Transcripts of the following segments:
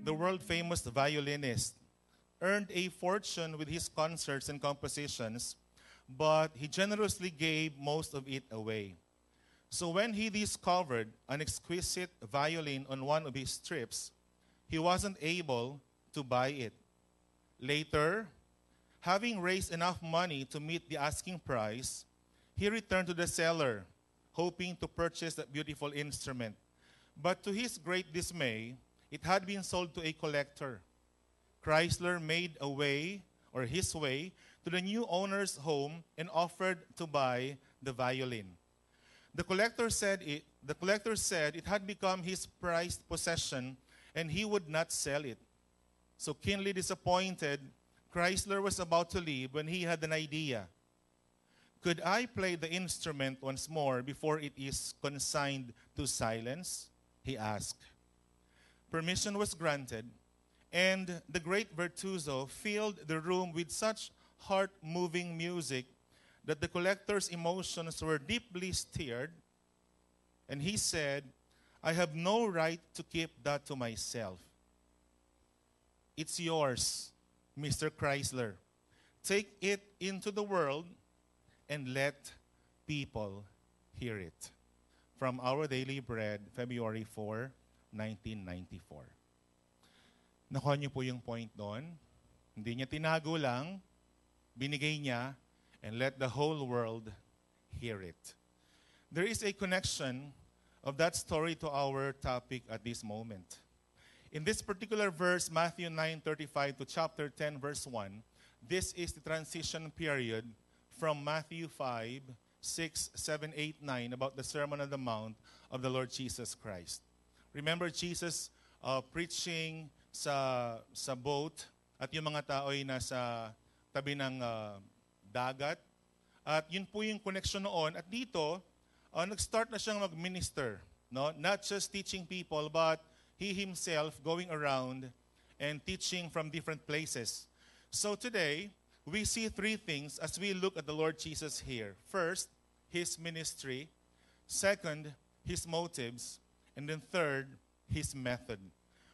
the world-famous violinist, earned a fortune with his concerts and compositions, but he generously gave most of it away. So when he discovered an exquisite violin on one of his trips, he wasn't able to buy it. Later, having raised enough money to meet the asking price, he returned to the seller, hoping to purchase that beautiful instrument. But to his great dismay, it had been sold to a collector. Chrysler made a way, or his way, to the new owner's home and offered to buy the violin. The collector said it had become his prized possession and he would not sell it. So keenly disappointed, Chrysler was about to leave when he had an idea. Could I play the instrument once more before it is consigned to silence? He asked. Permission was granted, and the great virtuoso filled the room with such heart-moving music that the collector's emotions were deeply stirred, and he said, I have no right to keep that to myself. It's yours, Mr. Chrysler. Take it into the world and let people hear it. From Our Daily Bread, February 4, 1994. Nakuha niyo po yung point doon. Hindi niya tinago lang, binigay niya, and let the whole world hear it. There is a connection of that story to our topic at this moment. In this particular verse, Matthew 9:35 to chapter 10, verse 1, this is the transition period from Matthew 5, 6, 7, 8, 9 about the Sermon on the Mount of the Lord Jesus Christ. Remember Jesus preaching sa boat at yung mga tao ay nasa tabi ng dagat. At yun po yung connection noon. At dito, nag-start na siyang mag-minister. No? Not just teaching people, but he himself going around and teaching from different places. So today, we see three things as we look at the Lord Jesus here. First, his ministry. Second, his motives. And then third, his method.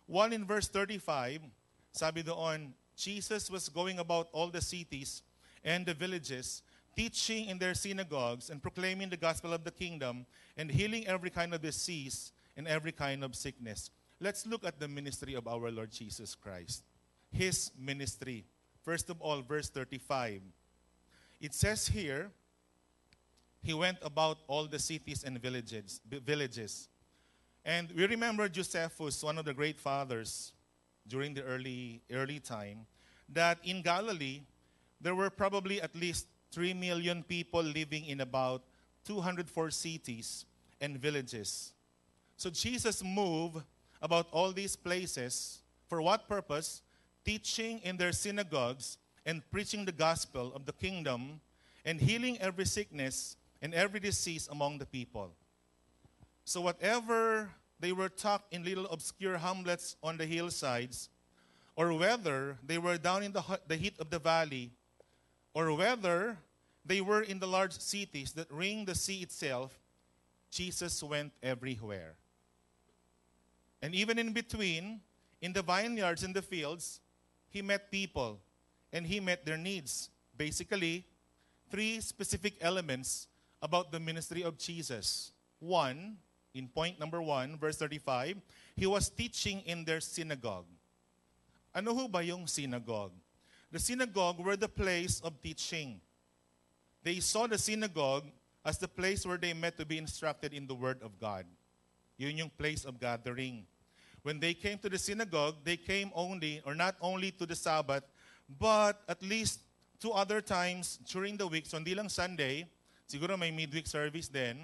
One in verse 35, sabi doon, Jesus was going about all the cities and the villages, teaching in their synagogues and proclaiming the gospel of the kingdom and healing every kind of disease and every kind of sickness. Let's look at the ministry of our Lord Jesus Christ. His ministry. First of all, verse 35. It says here, he went about all the cities and villages. And we remember Josephus, one of the great fathers during the early time, that in Galilee, there were probably at least 3 million people living in about 204 cities and villages. So Jesus moved about all these places. For what purpose? Teaching in their synagogues and preaching the gospel of the kingdom and healing every sickness and every disease among the people. So whatever they were tucked in little obscure hamlets on the hillsides, or whether they were down in the heat of the valley, or whether they were in the large cities that ring the sea itself, Jesus went everywhere. And even in between, in the vineyards and the fields, he met people and he met their needs. Basically, three specific elements about the ministry of Jesus. One, in point number 1, verse 35, he was teaching in their synagogue. Ano ho ba yung synagogue? The synagogue were the place of teaching. They saw the synagogue as the place where they met to be instructed in the Word of God. Yun yung place of gathering. When they came to the synagogue, they came only, or not only to the Sabbath, but at least 2 other times during the week. So hindi lang Sunday, siguro may midweek service din.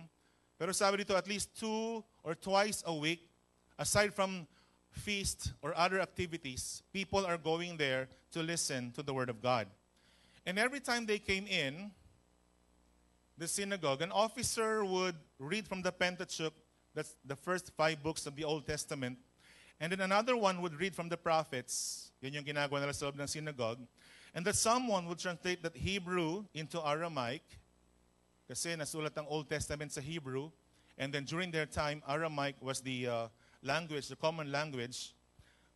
Pero sabi dito, at least 2 or twice a week, aside from feast or other activities, people are going there to listen to the Word of God. And every time they came in the synagogue, an officer would read from the Pentateuch, that's the first 5 books of the Old Testament, and then another one would read from the prophets. Yun yung ginagawa nila sa loob ng synagogue. And that someone would translate that Hebrew into Aramaic, kasi nasulat ang Old Testament sa Hebrew, and then during their time, Aramaic was the language, the common language.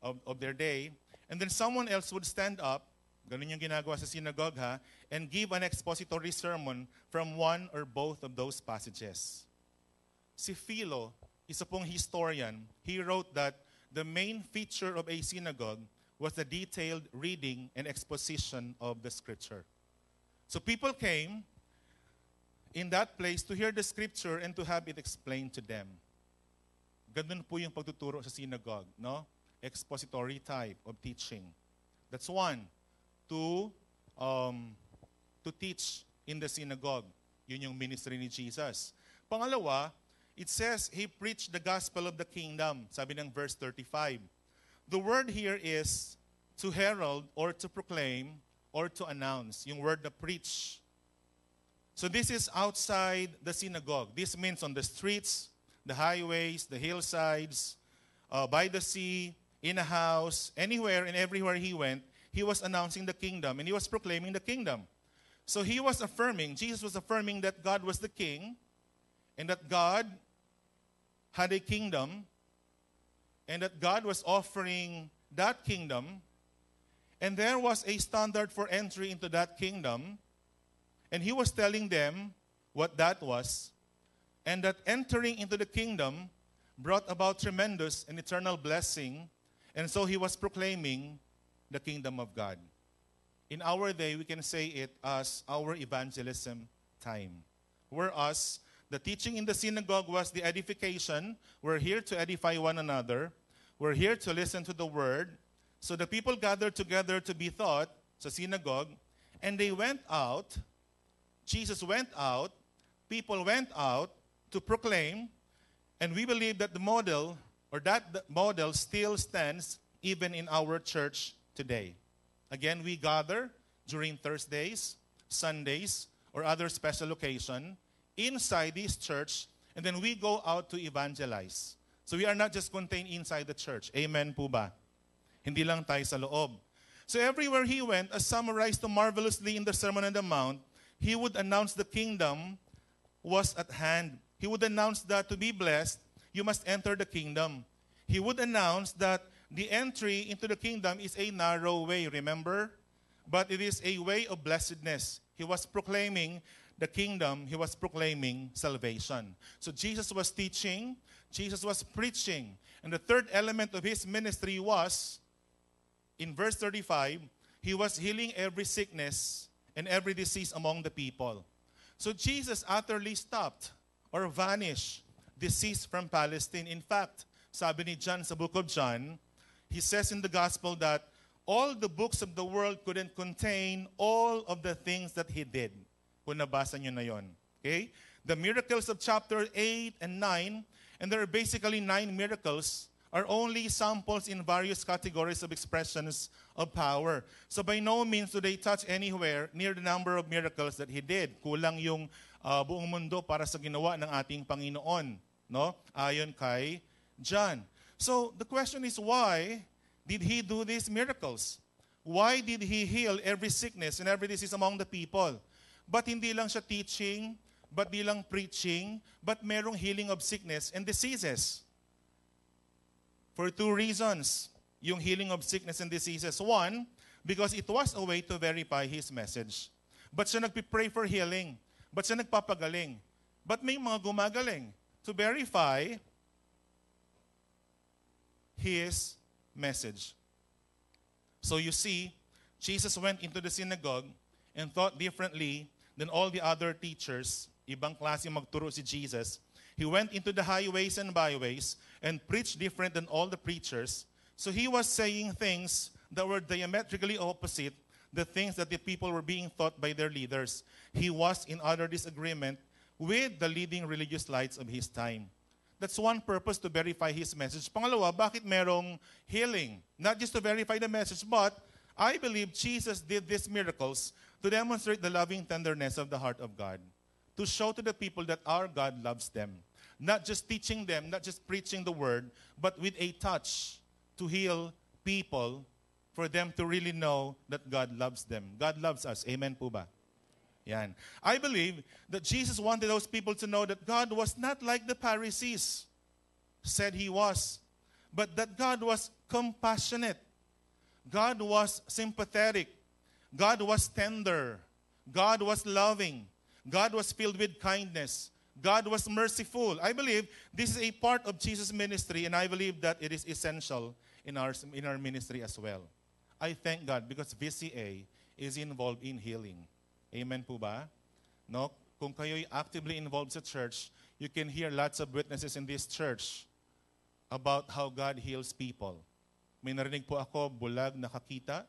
of their day. And then someone else would stand up, ganun yung ginagawa sa synagogue ha, and give an expository sermon from one or both of those passages. Si Philo, isa pong historian, he wrote that the main feature of a synagogue was the detailed reading and exposition of the scripture. So people came in that place to hear the scripture and to have it explained to them. Ganun po yung pagtuturo sa synagogue, no? Expository type of teaching. That's one. To teach in the synagogue. Yun yung ministry ni Jesus. Pangalawa, it says he preached the gospel of the kingdom. Sabi ng verse 35. The word here is to herald or to proclaim or to announce. Yung word na preach. So this is outside the synagogue. This means on the streets, the highways, the hillsides, by the sea, in a house, anywhere and everywhere he went, he was announcing the kingdom and he was proclaiming the kingdom. So he was affirming, Jesus was affirming that God was the king and that God had a kingdom and that God was offering that kingdom, and there was a standard for entry into that kingdom, and he was telling them what that was, and that entering into the kingdom brought about tremendous and eternal blessing, and so he was proclaiming the kingdom of God. In our day, we can say it as our evangelism time. Whereas the teaching in the synagogue was the edification. We're here to edify one another. We're here to listen to the word. So the people gathered together to be taught sa synagogue, and they went out. Jesus went out. People went out to proclaim, and we believe that the model still stands even in our church today. Again, we gather during Thursdays, Sundays, or other special occasion inside this church, and then we go out to evangelize. So we are not just contained inside the church. Amen po ba? Hindi lang tayo sa loob. So everywhere he went, as summarized marvelously in the Sermon on the Mount, he would announce the kingdom was at hand. He would announce that to be blessed, you must enter the kingdom. He would announce that the entry into the kingdom is a narrow way, remember? But it is a way of blessedness. He was proclaiming the kingdom. He was proclaiming salvation. So Jesus was teaching. Jesus was preaching. And the third element of his ministry was, in verse 35, he was healing every sickness and every disease among the people. So Jesus utterly stopped or vanished disease from Palestine. In fact, sabi ni John sa book of John, he says in the gospel that all the books of the world couldn't contain all of the things that he did. Kung nabasa nyo na yon. Okay? The miracles of chapter 8 and 9, and there are basically 9 miracles, are only samples in various categories of expressions of power. So by no means do they touch anywhere near the number of miracles that he did. Kulang yung buong mundo para sa ginawa ng ating Panginoon, no? Ayon kay John. So the question is, why did he do these miracles? Why did he heal every sickness and every disease among the people? But hindi lang siya teaching, but di lang preaching, but merong healing of sickness and diseases. For 2 reasons, yung healing of sickness and diseases. One, because it was a way to verify his message. But siya nagpipray for healing. But siya nagpapagaling. But may mga gumagaling to verify his message. So you see, Jesus went into the synagogue and thought differently than all the other teachers. Ibang klase magturo si Jesus. He went into the highways and byways and preached different than all the preachers. So he was saying things that were diametrically opposite the things that the people were being taught by their leaders. He was in utter disagreement with the leading religious lights of his time. That's one purpose, to verify his message. Pangalawa, bakit merong healing? Not just to verify the message, but I believe Jesus did these miracles to demonstrate the loving tenderness of the heart of God, to show to the people that our God loves them. Not just teaching them, not just preaching the word, but with a touch to heal people, for them to really know that God loves them. God loves us. Amen po ba? Yan. I believe that Jesus wanted those people to know that God was not like the Pharisees said he was, but that God was compassionate. God was sympathetic. God was tender. God was loving. God was filled with kindness. God was merciful. I believe this is a part of Jesus' ministry, and I believe that it is essential in our ministry as well. I thank God because VCA is involved in healing. Amen po ba? No? Kung kayo'y actively involved sa church, you can hear lots of witnesses in this church about how God heals people. May narinig po ako, bulag, nakakita,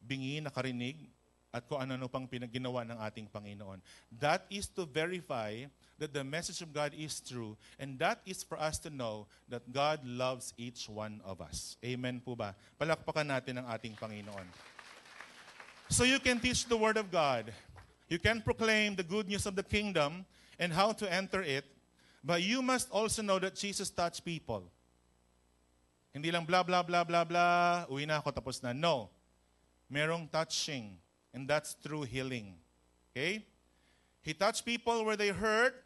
bingi, nakarinig, at kung ano pang pinagginawa ng ating Panginoon. That is to verify that the message of God is true, and that is for us to know that God loves each one of us. Amen po ba? Palakpakan natin ang ating Panginoon. So you can teach the Word of God. You can proclaim the good news of the kingdom and how to enter it, but you must also know that Jesus touched people. Hindi lang blah, blah, blah, blah, blah, uwi na ako, tapos na. No. Merong touching, and that's through healing. Okay? He touched people where they hurt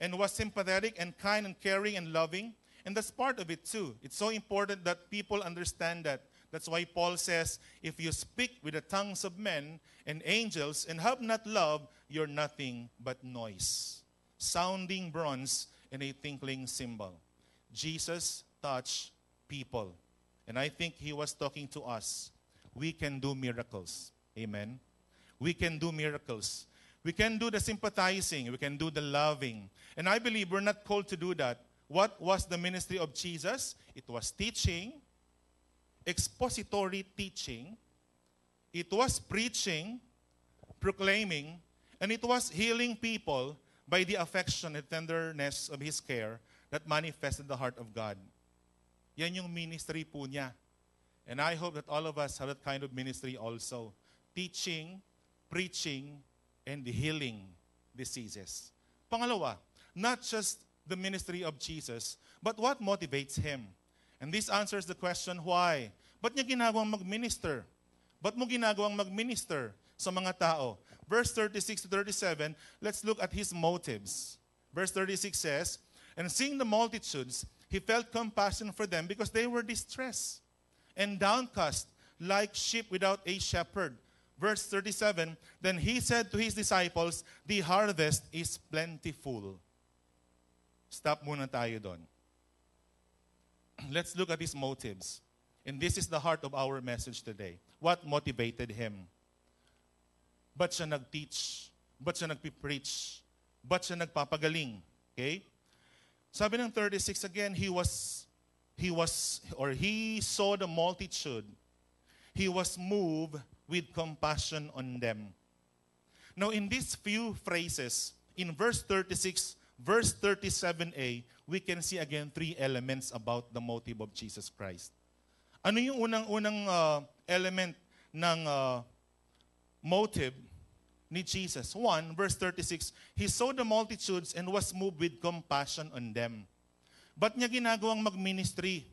and was sympathetic and kind and caring and loving, and that's part of it too. It's so important that people understand that. That's why Paul says, if you speak with the tongues of men and angels and have not love, you're nothing but noise. Sounding bronze and a tinkling cymbal. Jesus touched people. And I think he was talking to us. We can do miracles. Amen? We can do miracles. We can do the sympathizing. We can do the loving. And I believe we're not called to do that. What was the ministry of Jesus? It was teaching, expository teaching. It was preaching, proclaiming, and it was healing people by the affection and tenderness of His care that manifested the heart of God. Yan yung ministry po niya. And I hope that all of us have that kind of ministry also. Teaching, preaching, and healing diseases. Pangalawa, not just the ministry of Jesus, but what motivates Him? And this answers the question, why? Ba't niya ginagawang mag-minister? Ba't mo ginagawang mag-minister sa mga tao? Verse 36 to 37, let's look at His motives. Verse 36 says, and seeing the multitudes, He felt compassion for them because they were distressed and downcast like sheep without a shepherd. Verse 37, then He said to His disciples, the harvest is plentiful. Stop muna tayo doon. Let's look at His motives. And this is the heart of our message today. What motivated Him? Ba't siya nag-teach? Ba't siya nagpipreach? Ba't siya nagpapagaling? Okay? Sabi ng 36 again, he saw the multitude. He was moved with compassion on them. Now in these few phrases, in verse 36, verse 37a, we can see again three elements about the motive of Jesus Christ. Ano yung unang element ng motive ni Jesus? 1, verse 36, He saw the multitudes and was moved with compassion on them. Ba't niya ginagawang mag-ministry?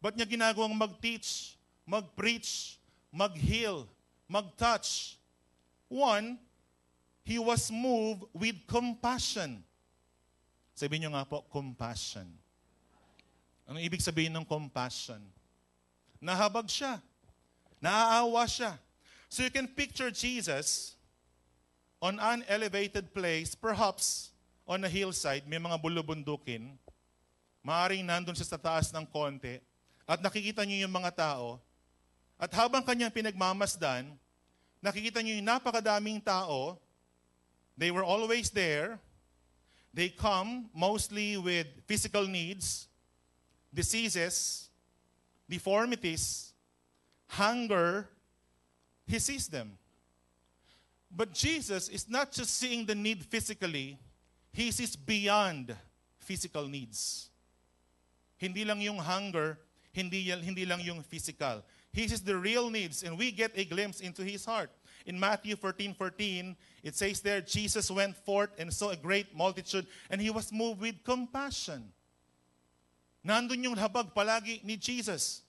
Ba't niya ginagawang mag-teach, mag-preach, mag-heal, mag-touch? 1, He was moved with compassion. Sabihin niyo nga po, compassion. Anong ibig sabihin ng compassion? Nahabag siya. Naaawa siya. So you can picture Jesus on an elevated place, perhaps on a hillside, may mga bulubundukin, maaaring nandun siya sa taas ng konti, at nakikita niyo yung mga tao, at habang kanyang pinagmamasdan, nakikita niyo yung napakadaming tao, they were always there, they come mostly with physical needs, diseases, deformities, hunger. He sees them. But Jesus is not just seeing the need physically, He sees beyond physical needs. Hindi lang yung hunger, hindi lang yung physical. He sees the real needs, and we get a glimpse into His heart. In Matthew 14:14, it says there, Jesus went forth and saw a great multitude, and He was moved with compassion. Nandun yung habag palagi ni Jesus.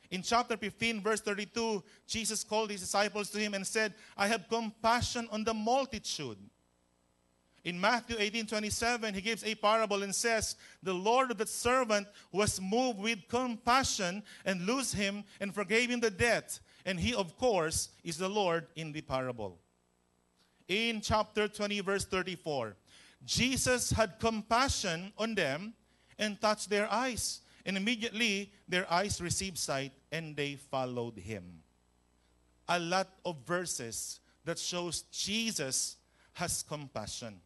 In chapter 15, verse 32, Jesus called His disciples to Him and said, I have compassion on the multitude. In Matthew 18:27, he gives a parable and says, the Lord of that servant was moved with compassion and loosed him and forgave him the debt. And he, of course, is the Lord in the parable. In chapter 20, verse 34, Jesus had compassion on them and touched their eyes. And immediately their eyes received sight and they followed him. A lot of verses that shows Jesus has compassion.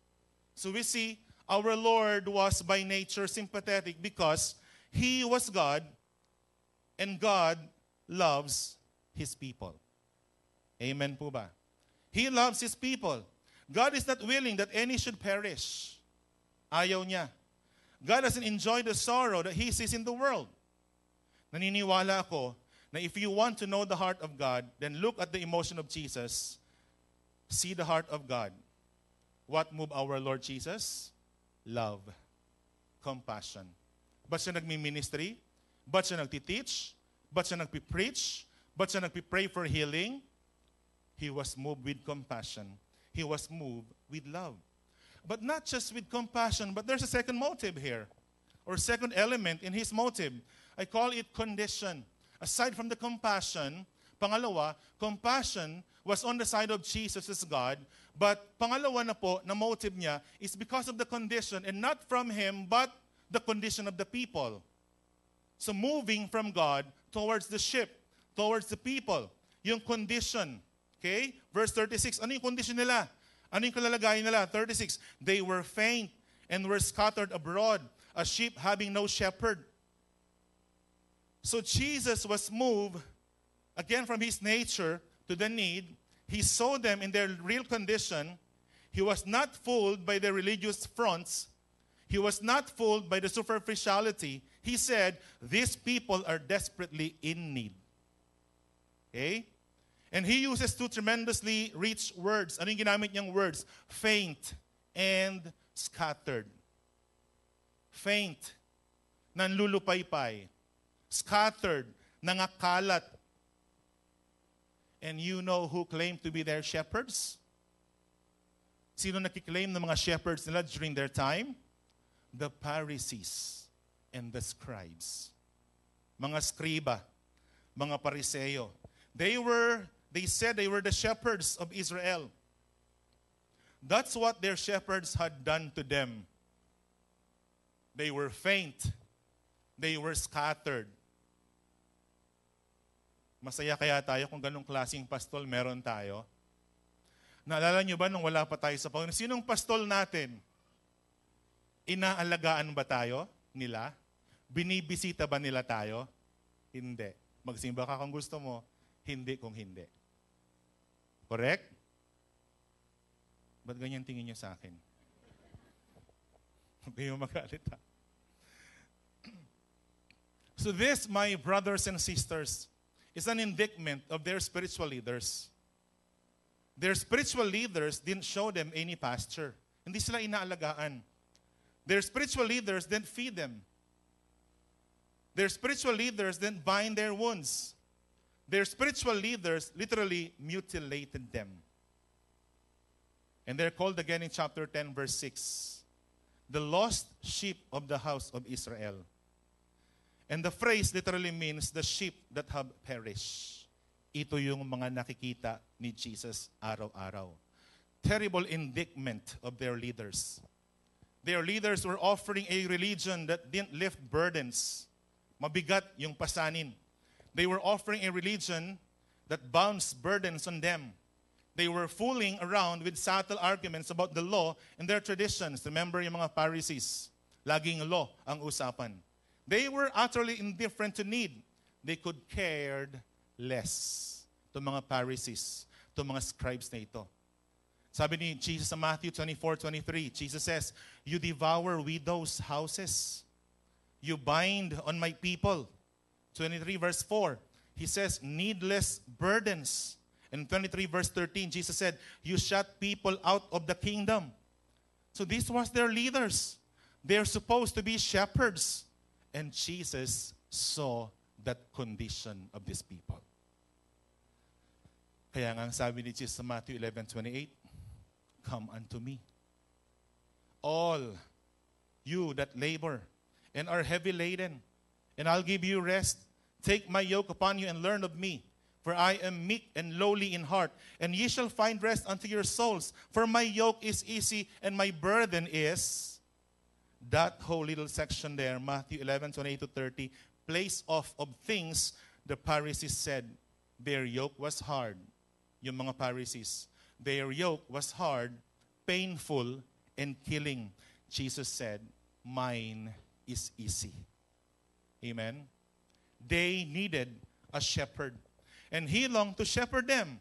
So we see our Lord was by nature sympathetic because he was God and God loves his people. Amen po ba? He loves his people. God is not willing that any should perish. Ayaw niya. God doesn't enjoy the sorrow that he sees in the world. Naniniwala ako na if you want to know the heart of God, then look at the emotion of Jesus. See the heart of God. What moved our Lord Jesus? Love. Compassion. Ba't siya nagmi-ministry? Ba't siya nagtiteach? Ba't siya nagpipreach? Ba't siya nagpipray for healing? He was moved with compassion. He was moved with love. But not just with compassion, but there's a second motive here, or second element in his motive. I call it condition. Aside from the compassion, pangalawa, compassion was on the side of Jesus as God, but pangalawa na po na motive niya is because of the condition, and not from him, but the condition of the people. So moving from God towards the ship, towards the people, yung condition. Okay? Verse 36, ano yung condition nila? Ano yung kalalagayan nila? 36, they were faint and were scattered abroad, as sheep having no shepherd. So Jesus was moved, again from his nature, to the need. He saw them in their real condition. He was not fooled by the religious fronts. He was not fooled by the superficiality. He said, these people are desperately in need. Okay? And he uses two tremendously rich words. Ano yung ginamit niyang words? Faint and scattered. Faint, nanlulupaypay. Scattered, nangakalat. And you know who claimed to be their shepherds? Sino nakiklaim ng mga shepherds nila during their time? The Pharisees and the scribes. Mga skriba, mga pariseo. They said they were the shepherds of Israel. That's what their shepherds had done to them. They were faint. They were scattered. Masaya kaya tayo kung ganong klaseng pastol meron tayo? Naalala nyo ba nung wala pa tayo sa Panginoon? Sinong pastol natin? Inaalagaan ba tayo nila? Binibisita ba nila tayo? Hindi. Magsimba ka kung gusto mo, hindi kung hindi. Correct? Ba't ganyan tingin nyo sa akin? Huwag kayong magalit ha. So this, my brothers and sisters, is an indictment of their spiritual leaders. Their spiritual leaders didn't show them any pasture. Hindi sila inaalagaan. Their spiritual leaders didn't feed them. Their spiritual leaders didn't bind their wounds. Their spiritual leaders literally mutilated them. And they're called again in chapter 10, verse 6, the lost sheep of the house of Israel. And the phrase literally means the sheep that have perished. Ito yung mga nakikita ni Jesus araw-araw. Terrible indictment of their leaders. Their leaders were offering a religion that didn't lift burdens. Mabigat yung pasanin. They were offering a religion that bounds burdens on them. They were fooling around with subtle arguments about the law and their traditions. Remember yung mga Pharisees. Laging law ang usapan. They were utterly indifferent to need. They could cared less. Itong mga Pharisees, itong mga scribes na ito. Sabi ni Jesus sa Matthew 24:23, Jesus says, you devour widows' houses. You bind on my people. 23 verse 4, he says, needless burdens. And 23 verse 13, Jesus said, you shut people out of the kingdom. So this was their leaders. They're supposed to be shepherds. And Jesus saw that condition of these people. Kaya nga sabi ni Jesus sa Matthew 11:28, come unto me. all you that labor and are heavy laden, and I'll give you rest. Take my yoke upon you and learn of me, for I am meek and lowly in heart, and ye shall find rest unto your souls. For my yoke is easy and my burden is, that whole little section there, Matthew 11:28-30, place off of things the Pharisees said. Their yoke was hard. Yung mga Pharisees, their yoke was hard, painful, and killing. Jesus said, mine is easy. Amen? They needed a shepherd. And He longed to shepherd them.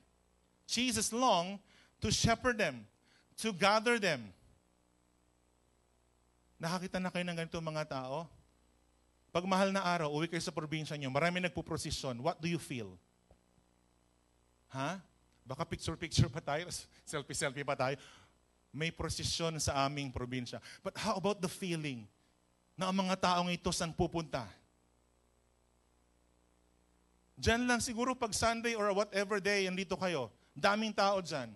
Jesus longed to shepherd them, to gather them. Nakakita na kayo ng ganito mga tao? Pag mahal na araw, uwi kayo sa probinsya nyo, marami nagpuprosesyon. What do you feel? Ha? Baka picture-picture pa tayo, selfie-selfie pa tayo. May prosesyon sa aming probinsya. But how about the feeling na ang mga taong ito saan pupunta? Diyan lang siguro pag Sunday or whatever day, andito kayo. Daming tao dyan.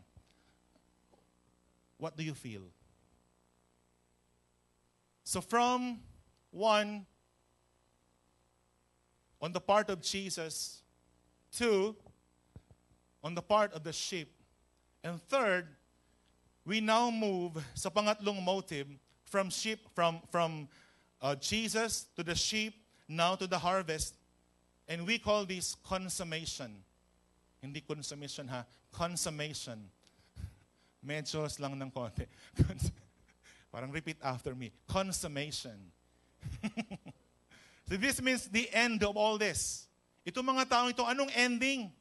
What do you feel? So from one, on the part of Jesus, two, on the part of the sheep, and third, we now move sa pangatlong motive from sheep, from Jesus to the sheep, now to the harvest. And we call this consummation. Hindi consummation ha, consummation. Medyo lang ng konti. Parang repeat after me. Consummation. So this means the end of all this. Ito mga taong ito, anong ending?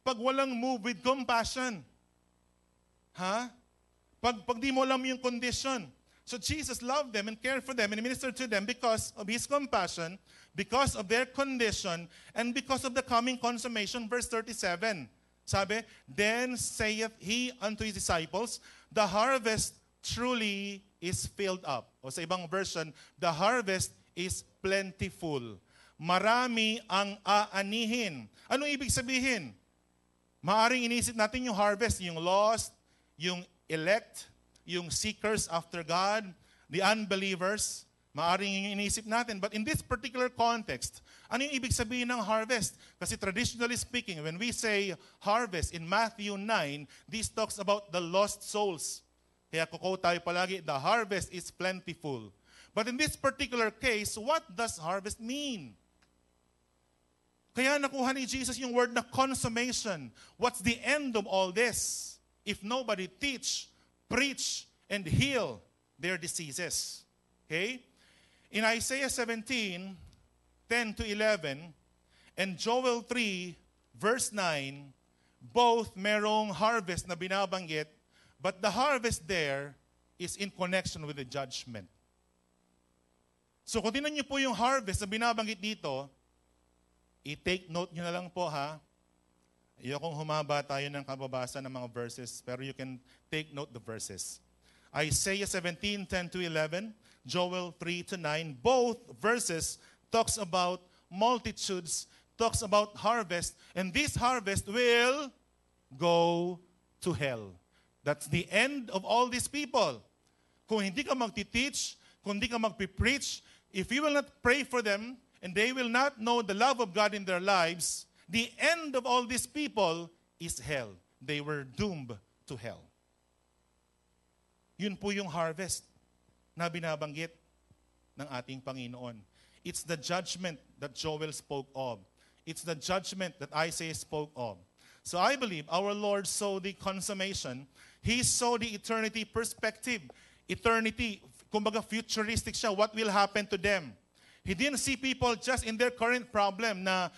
Pag walang move with compassion. Ha? Pag di mo alam yung condition. So Jesus loved them and cared for them and ministered to them because of His compassion, because of their condition, and because of the coming consummation. Verse 37, sabi, then saith He unto His disciples, the harvest truly is filled up. O sa ibang version, the harvest is plentiful. Marami ang aanihin. Anong ibig sabihin? Maaring inisip natin yung harvest, yung lost, yung elect, yung seekers after God, the unbelievers. Maaring yung inisip natin. But in this particular context, ano yung ibig sabihin ng harvest? Kasi traditionally speaking, when we say harvest in Matthew 9, this talks about the lost souls. Kaya kuko tayo palagi, the harvest is plentiful. But in this particular case, what does harvest mean? Kaya nakuha ni Jesus yung word na consummation. What's the end of all this? If nobody teach, preach, and heal their diseases. Okay? In Isaiah 17, 10-11, and Joel 3, verse 9, both merong harvest na binabanggit, but the harvest there is in connection with the judgment. So kung tinan niyo po yung harvest na binabanggit dito, i-take note niyo na lang po ha. Ayokong humaba tayo ng kababasa ng mga verses, pero you can take note the verses. Isaiah 17, 10-11, Joel 3-9, both verses talks about multitudes, talks about harvest, and this harvest will go to hell. That's the end of all these people. Kung hindi ka magti-teach, kung hindi ka magpi-preach, if you will not pray for them, and they will not know the love of God in their lives, the end of all these people is hell. They were doomed to hell. Yun po yung harvest na binabanggit ng ating Panginoon. It's the judgment that Joel spoke of. It's the judgment that Isaiah spoke of. So I believe our Lord saw the consummation. He saw the eternity perspective. Eternity, kumbaga futuristic siya. What will happen to them? He didn't see people just in their current problem na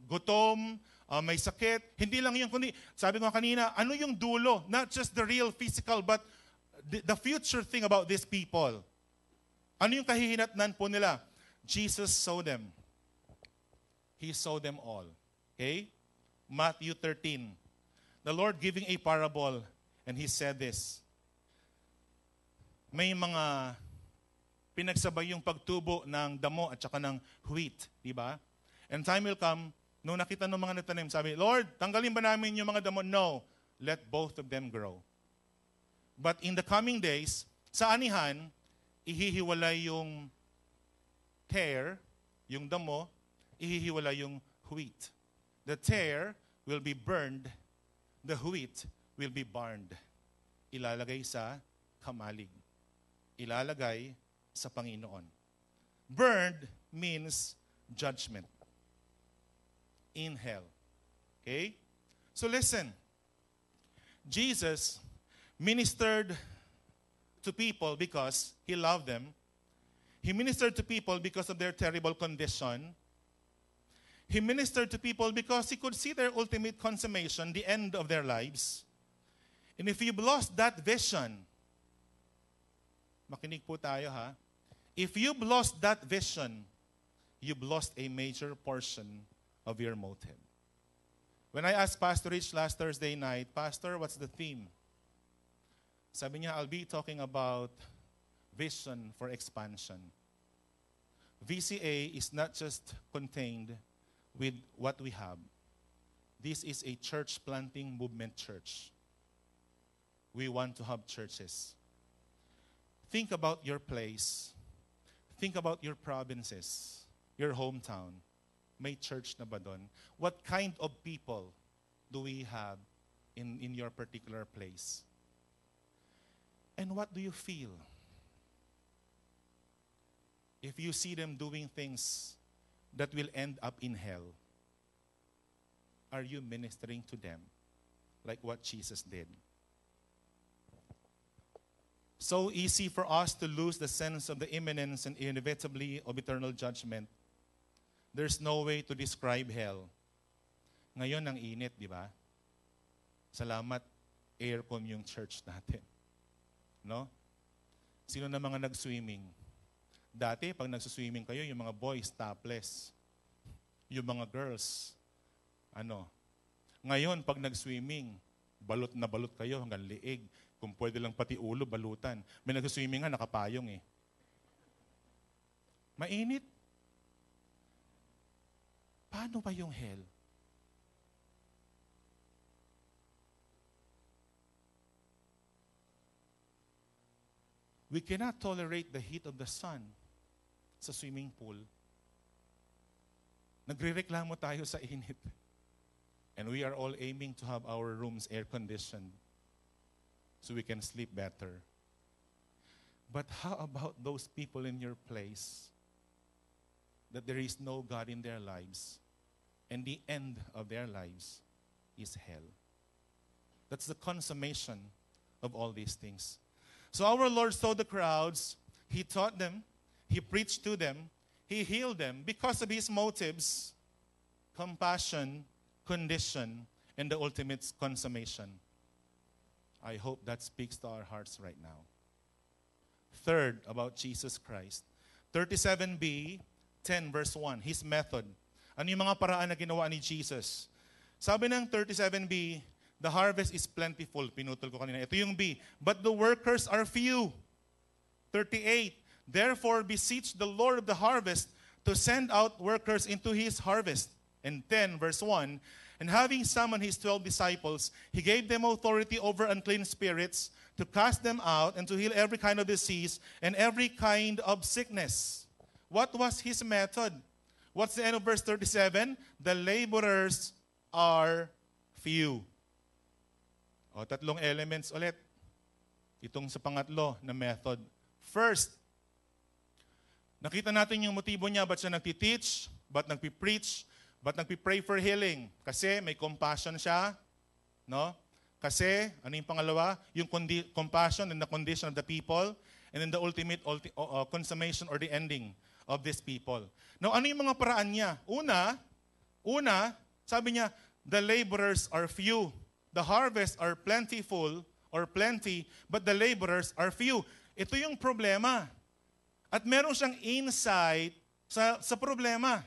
gutom, may sakit. Hindi lang yung kundi, sabi ko kanina, ano yung dulo? Not just the real physical, but the future thing about these people. Ano yung kahihinatnan po nila? Jesus saw them. He saw them all. Okay? Matthew 13. The Lord giving a parable, and He said this. May mga pinagsabay yung pagtubo ng damo at saka ng wheat. Diba? And time will come, nung nakita ng mga nagtanim, sabi, Lord, tanggalin ba namin yung mga damo? No. Let both of them grow. But in the coming days, Sa anihan, ihihiwalay yung tare, yung damo, ihihiwalay yung wheat. The tare will be burned, the wheat will be burned. Ilalagay sa kamalig. Ilalagay sa Panginoon. Burned means judgment in hell. Okay? So listen, Jesus ministered to people because He loved them. He ministered to people because of their terrible condition. He ministered to people because He could see their ultimate consummation, the end of their lives. And if you've lost that vision, makinig po tayo ha, if you've lost that vision, you've lost a major portion of your motive. When I asked Pastor Rich last Thursday night, Pastor, what's the theme? Sabi niya, I'll be talking about vision for expansion. VCA is not just contained with what we have. This is a church planting movement church. We want to have churches. Think about your place. Think about your provinces, your hometown. May church na ba doon? What kind of people do we have in your particular place? And what do you feel if you see them doing things that will end up in hell? Are you ministering to them like what Jesus did? So easy for us to lose the sense of the imminence and inevitably of eternal judgment. There's no way to describe hell. Ngayon ang init, di ba? Salamat, aircon yung church natin. No? Sino na mga nag-swimming? Dati, pag nag-swimming kayo, yung mga boys, topless. Yung mga girls, Ngayon, pag nag-swimming, balot na balot kayo hanggang liig. Kung pwede lang pati ulo, balutan. May nag-swimming nga, nakapayong eh. Mainit. Paano ba yung hell? We cannot tolerate the heat of the sun sa swimming pool. Nagrereklamo tayo sa init. And we are all aiming to have our rooms air-conditioned so we can sleep better. But how about those people in your place that there is no God in their lives and the end of their lives is hell? That's the consummation of all these things. So our Lord saw the crowds, He taught them, He preached to them, He healed them because of His motives, compassion, condition, and the ultimate consummation. I hope that speaks to our hearts right now. Third, about Jesus Christ. 37b, 10 verse 1, His method. Ano yung mga paraan na ginawa ni Jesus? Sabi ng 37b, the harvest is plentiful. Pinutol ko kanina. Ito yung B. But the workers are few. 38. Therefore, beseech the Lord of the harvest to send out workers into His harvest. And 10, verse 1. And having summoned His 12 disciples, He gave them authority over unclean spirits to cast them out and to heal every kind of disease and every kind of sickness. What was His method? What's the end of verse 37? The laborers are few. O, tatlong elements ulit. Itong sa pangatlo na method. First, nakita natin yung motibo niya. Ba't siya nagtiteach? Ba't nagpipreach? Ba't nagpipray for healing? Kasi may compassion siya. No? Kasi, ano yung pangalawa? Yung compassion and the condition of the people. And then the ultimate consummation or the ending of these people. Now, ano yung mga paraan niya? Una, sabi niya, the laborers are few. The harvests are plentiful or plenty, but the laborers are few. Ito yung problema. At meron siyang insight sa problema.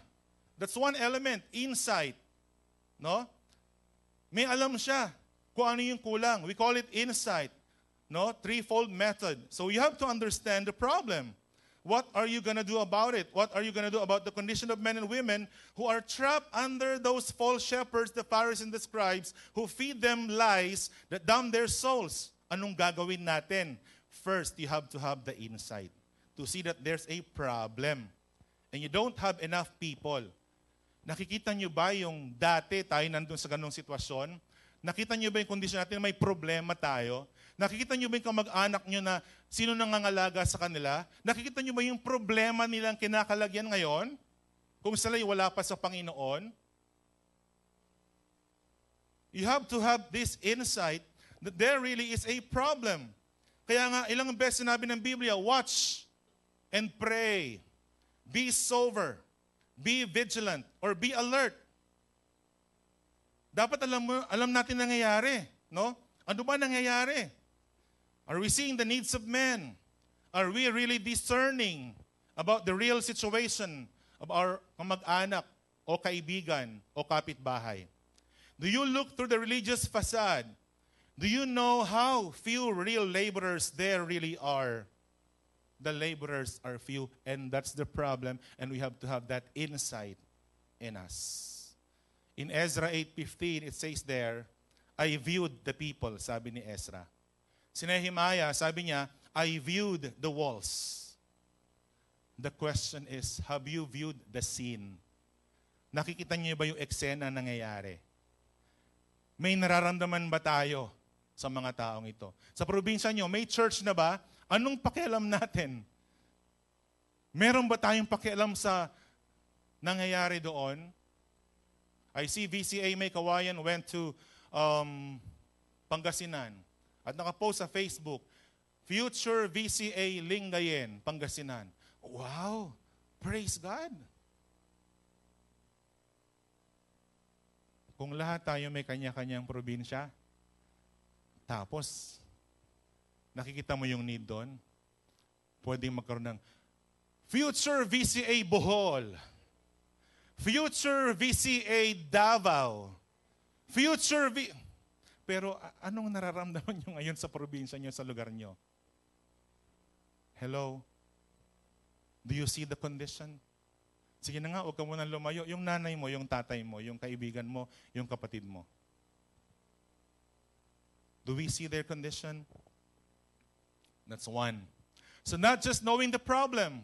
That's one element, insight. No? May alam siya kung ano yung kulang. We call it insight. No? Threefold method. So you have to understand the problem. What are you going to do about it? What are you going to do about the condition of men and women who are trapped under those false shepherds, the Pharisees and the scribes, who feed them lies that damn their souls? Anong gagawin natin? First, you have to have the insight to see that there's a problem. And you don't have enough people. Nakikita nyo ba yung dati tayo nandun sa ganong sitwasyon? Nakita nyo ba yung kondisyon natin, may problema tayo? Nakikita nyo ba yung kamag-anak nyo na sino nangangalaga sa kanila? Nakikita nyo ba yung problema nilang kinakalagyan ngayon? Kung sila'y wala pa sa Panginoon? You have to have this insight that there really is a problem. Kaya nga, ilang beses sinabi ng Biblia, watch and pray. Be sober. Be vigilant. Or be alert. Dapat alam natin nangyayari. No? Ano ba nangyayari? Are we seeing the needs of men? Are we really discerning about the real situation of our kamag-anak o kaibigan o kapitbahay? Do you look through the religious facade? Do you know how few real laborers there really are? The laborers are few, and that's the problem, and we have to have that insight in us. In Ezra 8:15, it says there, I viewed the people, sabi ni Ezra. Si Nehemiah, sabi niya, I viewed the walls. The question is, have you viewed the scene? Nakikita niyo ba yung eksena nangyayari? May nararamdaman ba tayo sa mga taong ito? Sa probinsya niyo, may church na ba? Anong pakialam natin? Meron ba tayong pakialam sa nangyayari doon? I see VCA May Kawayan went to Pangasinan at nakapost sa Facebook, Future VCA Lingayen, Pangasinan. Wow! Praise God! Kung lahat tayo may kanya-kanyang probinsya, tapos nakikita mo yung need doon, pwedeng magkaroon ng Future VCA Bohol, Future VCA Davao, Pero anong nararamdaman nyo ngayon sa probinsya nyo, sa lugar nyo? Hello? Do you see the condition? Sige na nga, huwag ka muna lumayo. Yung nanay mo, yung tatay mo, yung kaibigan mo, yung kapatid mo. Do we see their condition? That's one. So not just knowing the problem,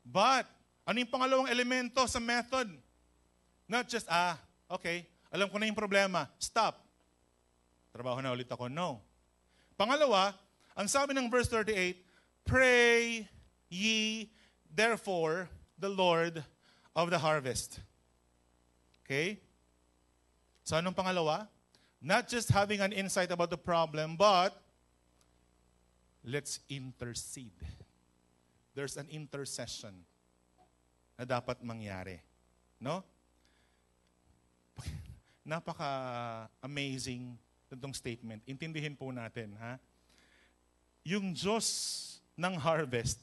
but ano yung pangalawang elemento sa method? Not just, okay, alam ko na yung problema, stop. Trabaho na ulit ako. No. Pangalawa, ang sabi ng verse 38, pray ye therefore the Lord of the harvest. Okay? So anong pangalawa? Not just having an insight about the problem, but let's intercede. There's an intercession na dapat mangyari. No? Napaka-amazing itong statement. Intindihin po natin, ha? Yung Diyos ng harvest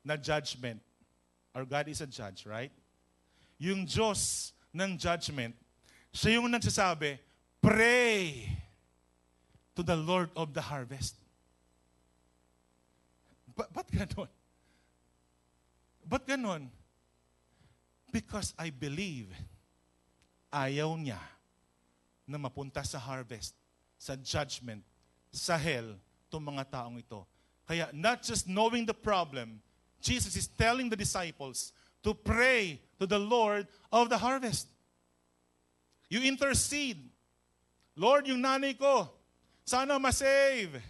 na judgment, our God is a judge, right? Yung Diyos ng judgment, siya yung nagsasabi, pray to the Lord of the harvest. Ba't ganon? Ba't ganon? Because I believe ayaw niya na mapunta sa harvest, sa judgment, sa hell, itong mga taong ito. Kaya not just knowing the problem, Jesus is telling the disciples to pray to the Lord of the harvest. You intercede. Lord, yung nanay ko, sana ma-save.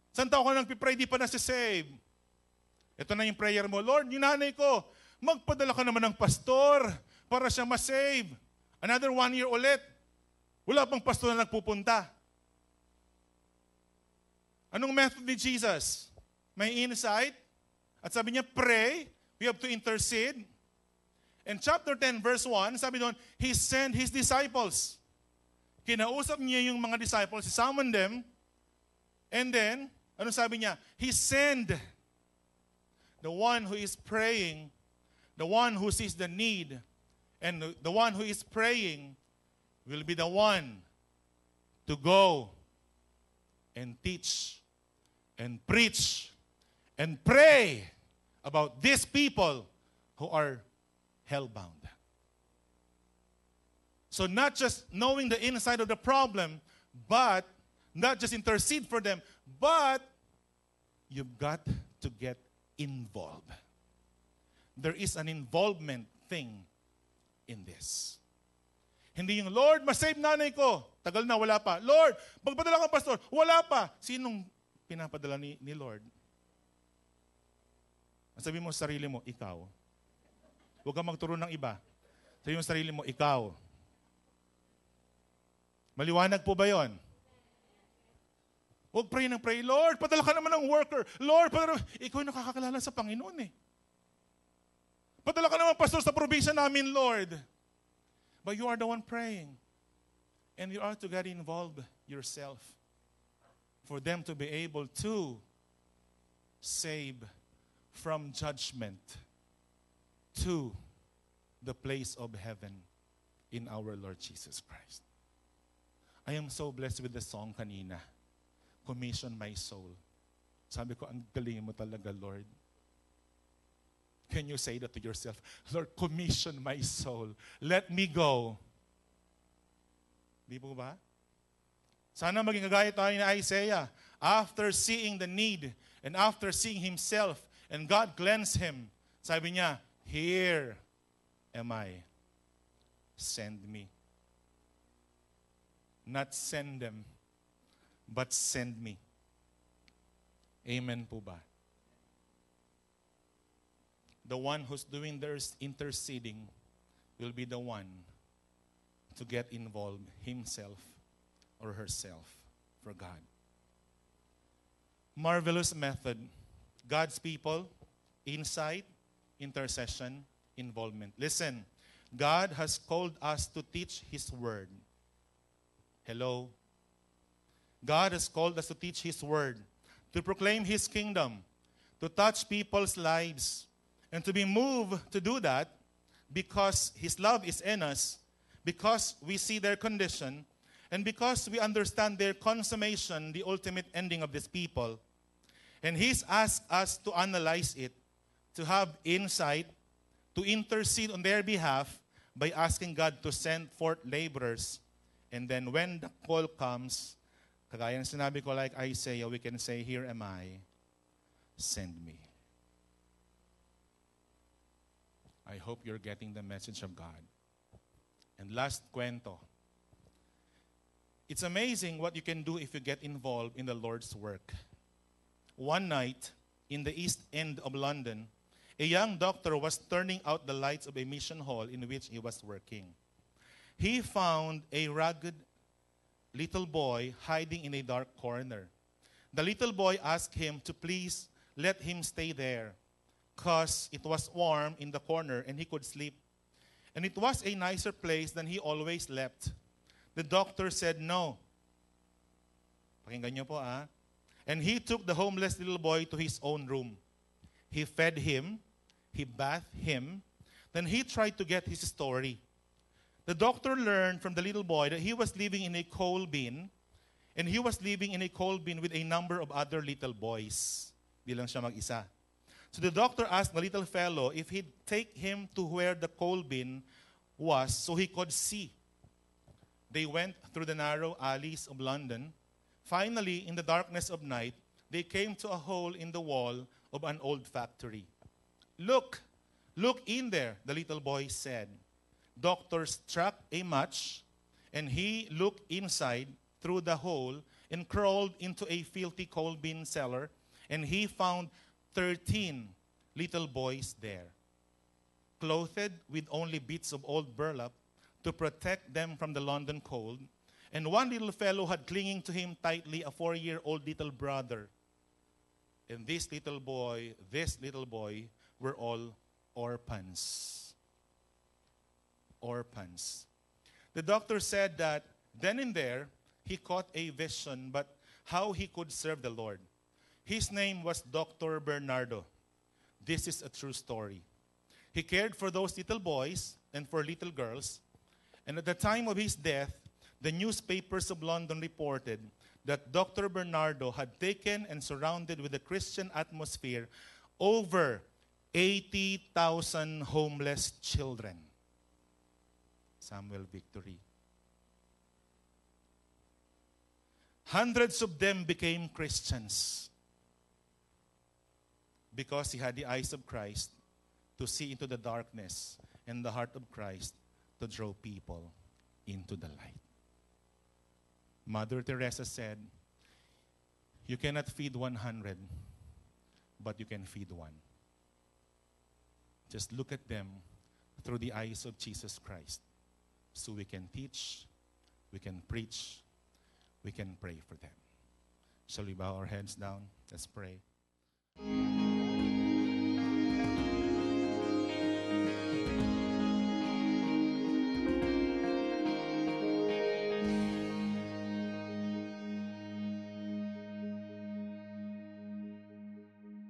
Saan taon ko nang pipray, di pa nasi-save? Ito na yung prayer mo. Lord, yung nanay ko, magpadala ka naman ng pastor para siya ma-save. Another 1 year ulit. Wala pang pastor na nagpupunta. Anong method ni Jesus? May insight. At sabi niya, pray. We have to intercede. And chapter 10, verse 1, sabi doon, He sent His disciples. Kinausap niya yung mga disciples, He summoned them. And then, ano sabi niya? He sent the one who is praying, the one who sees the need, and the one who is praying will be the one to go and teach and preach and pray about these people who are hellbound. So not just knowing the inside of the problem, but not just intercede for them, but you've got to get involved. There is an involvement thing in this. Hindi yung, Lord, masave nanay ko. Tagal na, wala pa. Lord, magpadala kang pastor. Wala pa. Sinong pinapadala ni Lord? Sabi mo sa sarili mo, ikaw. Huwag kang magturo ng iba. Sabi mo sa sarili mo, ikaw. Maliwanag po ba yon? Huwag pray ng pray, Lord, padala ka naman ng worker. Lord, padala. Ikaw yung nakakakilala sa Panginoon eh. Padala ka naman, pastor, sa probinsya namin, Lord. But you are the one praying. And you are to get involved yourself for them to be able to save from judgment to the place of heaven in our Lord Jesus Christ. I am so blessed with the song kanina, Commission My Soul. Sabi ko, ang galing mo talaga, Lord. Can you say that to yourself? Lord, commission my soul. Let me go. Di po ba? Sana maging kagaya tayo ni Isaiah. After seeing the need and after seeing himself and God cleansed him, sabi niya, here am I. Send me. Not send them, but send me. Amen po ba? The one who's doing their interceding will be the one to get involved himself or herself for God. Marvelous method. God's people, insight, intercession, involvement. Listen, God has called us to teach His Word. Hello? God has called us to teach His Word, to proclaim His kingdom, to touch people's lives, and to be moved to do that because His love is in us, because we see their condition, and because we understand their consummation, the ultimate ending of these people. And He's asked us to analyze it, to have insight, to intercede on their behalf by asking God to send forth laborers. And then when the call comes, kagaya ng sinabi ko like Isaiah, we can say, here am I, send me. I hope you're getting the message of God. And last kwento. It's amazing what you can do if you get involved in the Lord's work. One night, in the East End of London, a young doctor was turning out the lights of a mission hall in which he was working. He found a ragged little boy hiding in a dark corner. The little boy asked him to please let him stay there, because it was warm in the corner and he could sleep. And it was a nicer place than he always slept. The doctor said no. Pakinggan niyo po ah. And he took the homeless little boy to his own room. He fed him, he bathed him, then he tried to get his story. The doctor learned from the little boy that he was living in a coal bin, and he was living in a coal bin with a number of other little boys. Di lang siya mag-isa. So the doctor asked the little fellow if he'd take him to where the coal bin was so he could see. They went through the narrow alleys of London. Finally, in the darkness of night, they came to a hole in the wall of an old factory. Look in there, the little boy said. Doctor struck a match, and he looked inside through the hole and crawled into a filthy coal bin cellar, and he found 13 little boys there, clothed with only bits of old burlap to protect them from the London cold. And one little fellow had clinging to him tightly a 4-year-old little brother. And this little boy were all orphans. Orphans. The doctor said that then and there, he caught a vision, but how he could serve the Lord. His name was Dr. Bernardo. This is a true story. He cared for those little boys and for little girls. And at the time of his death, the newspapers of London reported that Dr. Bernardo had taken and surrounded with a Christian atmosphere over 80,000 homeless children. Samuel Victory. Hundreds of them became Christians. because he had the eyes of Christ to see into the darkness and the heart of Christ to draw people into the light. Mother Teresa said, you cannot feed 100, but you can feed one. Just look at them through the eyes of Jesus Christ, so we can teach, we can preach, we can pray for them. Shall we bow our heads down? Let's pray.